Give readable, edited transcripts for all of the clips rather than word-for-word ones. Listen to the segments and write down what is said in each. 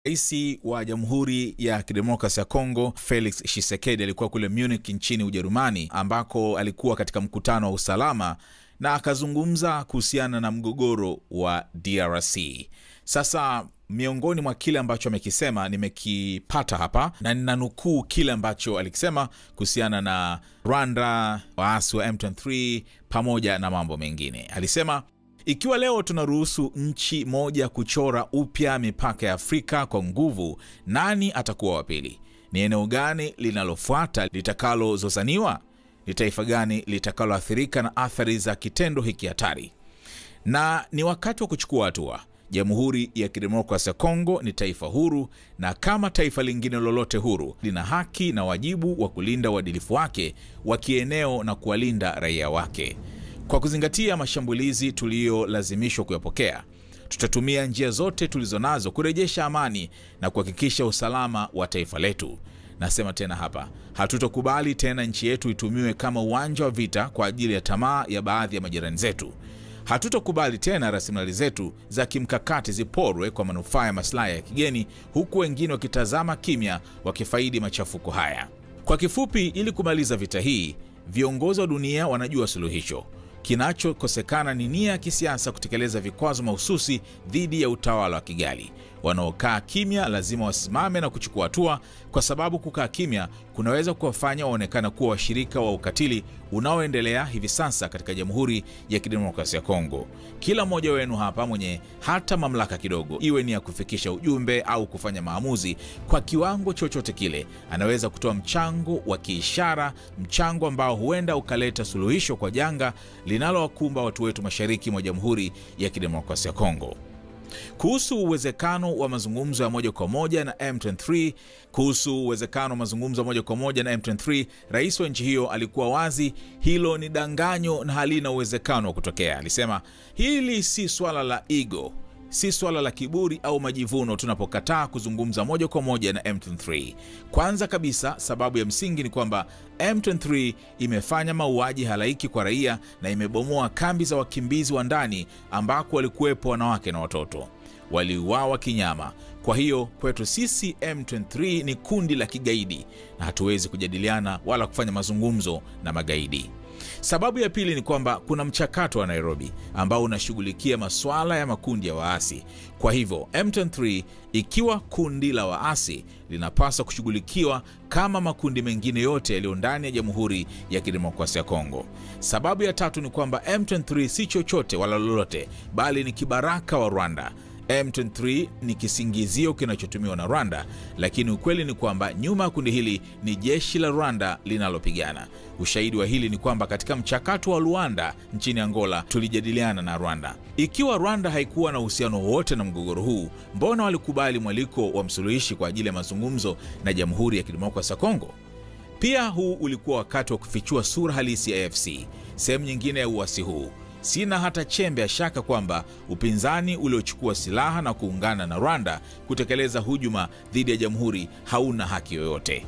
Rais wa Jamhuri ya Kidemokrasia ya Kongo Felix Tshisekedi alikuwa kule Munich nchini Ujerumani, ambako alikuwa katika mkutano wa usalama na akazungumza kuhusiana na mgogoro wa DRC. Sasa miongoni mwa kile ambacho amekisema nimekipata hapa na ninanukuu kile ambacho alikisema kuhusiana na Rwanda, waasi wa M23 pamoja na mambo mengine. Alisema, ikiwa leo tunaruhusu nchi moja kuchora upya mipaka ya Afrika kwa nguvu, nani atakuwa wa pili? Ni eneo gani linalofuata litakalozozaniwa? Ni taifa gani litakaloathirika na athari za kitendo hiki hatari? Na ni wakati wa kuchukua hatua. Jamhuri ya Kidemokrasia ya Kongo ni taifa huru, na kama taifa lingine lolote huru, lina haki na wajibu wa kulinda uadilifu wake wa kieneo na kuwalinda raia wake. Kwa kuzingatia mashambulizi tuliyolazimishwa kuyapokea, tutatumia njia zote tulizonazo kurejesha amani na kuhakikisha usalama wa taifa letu. Nasema tena hapa, hatutokubali tena nchi yetu itumiwe kama uwanja wa vita kwa ajili ya tamaa ya baadhi ya majirani zetu. Hatutokubali tena rasilimali zetu za kimkakati ziporwe kwa manufaa ya maslahi ya kigeni, huku wengine wakitazama kimya wakifaidi machafuko haya. Kwa kifupi, ili kumaliza vita hii, viongozi wa dunia wanajua suluhisho. Kinachokosekana ni nia ya kisiasa kutekeleza vikwazo mahususi dhidi ya utawala wa Kigali. Wanaokaa kimya lazima wasimame na kuchukua hatua, kwa sababu kukaa kimya kunaweza kuwafanya waonekana kuwa washirika wa ukatili unaoendelea hivi sasa katika Jamhuri ya Kidemokrasia ya Kongo. Kila mmoja wenu hapa mwenye hata mamlaka kidogo, iwe ni ya kufikisha ujumbe au kufanya maamuzi kwa kiwango chochote kile, anaweza kutoa mchango wa kiishara, mchango ambao huenda ukaleta suluhisho kwa janga linalowakumba watu wetu mashariki mwa Jamhuri ya Kidemokrasia ya Kongo. Kuhusu uwezekano wa mazungumzo ya moja kwa moja na M23, rais wa nchi hiyo alikuwa wazi, hilo ni danganyo na halina uwezekano wa kutokea. Alisema, hili si swala la ego, si swala la kiburi au majivuno tunapokataa kuzungumza moja kwa moja na M23. Kwanza kabisa, sababu ya msingi ni kwamba M23 imefanya mauaji halaiki kwa raia na imebomoa kambi za wakimbizi wa ndani ambako walikuwepo wanawake na watoto. Waliuawa kinyama. Kwa hiyo kwetu sisi M23 ni kundi la kigaidi na hatuwezi kujadiliana wala kufanya mazungumzo na magaidi. Sababu ya pili ni kwamba kuna mchakato wa Nairobi ambao unashughulikia masuala ya makundi ya waasi. Kwa hivyo M23 ikiwa kundi la waasi linapaswa kushughulikiwa kama makundi mengine yote yaliyo ndani ya Jamhuri ya Kidemokrasia ya Kongo. Sababu ya tatu ni kwamba M23 si chochote wala lolote, bali ni kibaraka wa Rwanda. M23 ni kisingizio kinachotumiwa na Rwanda, lakini ukweli ni kwamba nyuma ya kundi hili ni jeshi la Rwanda linalopigana. Ushahidi wa hili ni kwamba katika mchakato wa Luanda nchini Angola tulijadiliana na Rwanda. Ikiwa Rwanda haikuwa na uhusiano wowote na mgogoro huu, mbona walikubali mwaliko wa msuluhishi kwa ajili ya mazungumzo na Jamhuri ya Kidemokrasia ya Kongo? Pia huu ulikuwa wakati wa kufichua sura halisi ya AFC, sehemu nyingine ya uasi huu. Sina hata chembe ya shaka kwamba upinzani uliochukua silaha na kuungana na Rwanda kutekeleza hujuma dhidi ya Jamhuri hauna haki yoyote.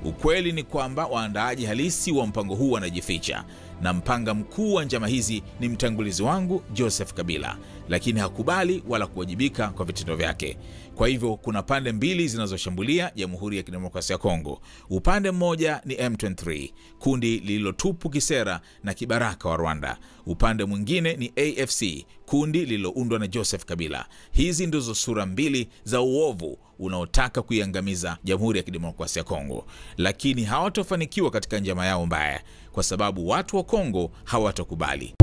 Ukweli ni kwamba waandaaji halisi wa mpango huu wanajificha, na mpanga mkuu wa njama hizi ni mtangulizi wangu Joseph Kabila, lakini hakubali wala kuwajibika kwa vitendo vyake. Kwa hivyo kuna pande mbili zinazoshambulia Jamhuri ya Kidemokrasia ya Kongo. Upande mmoja ni M23, kundi lililotupu kisera na kibaraka wa Rwanda. Upande mwingine ni AFC, kundi lililoundwa na Joseph Kabila. Hizi ndizo sura mbili za uovu unaotaka kuiangamiza Jamhuri ya Kidemokrasia ya Kongo, lakini hawatofanikiwa katika njama yao mbaya, kwa sababu watu wa Kongo hawatakubali.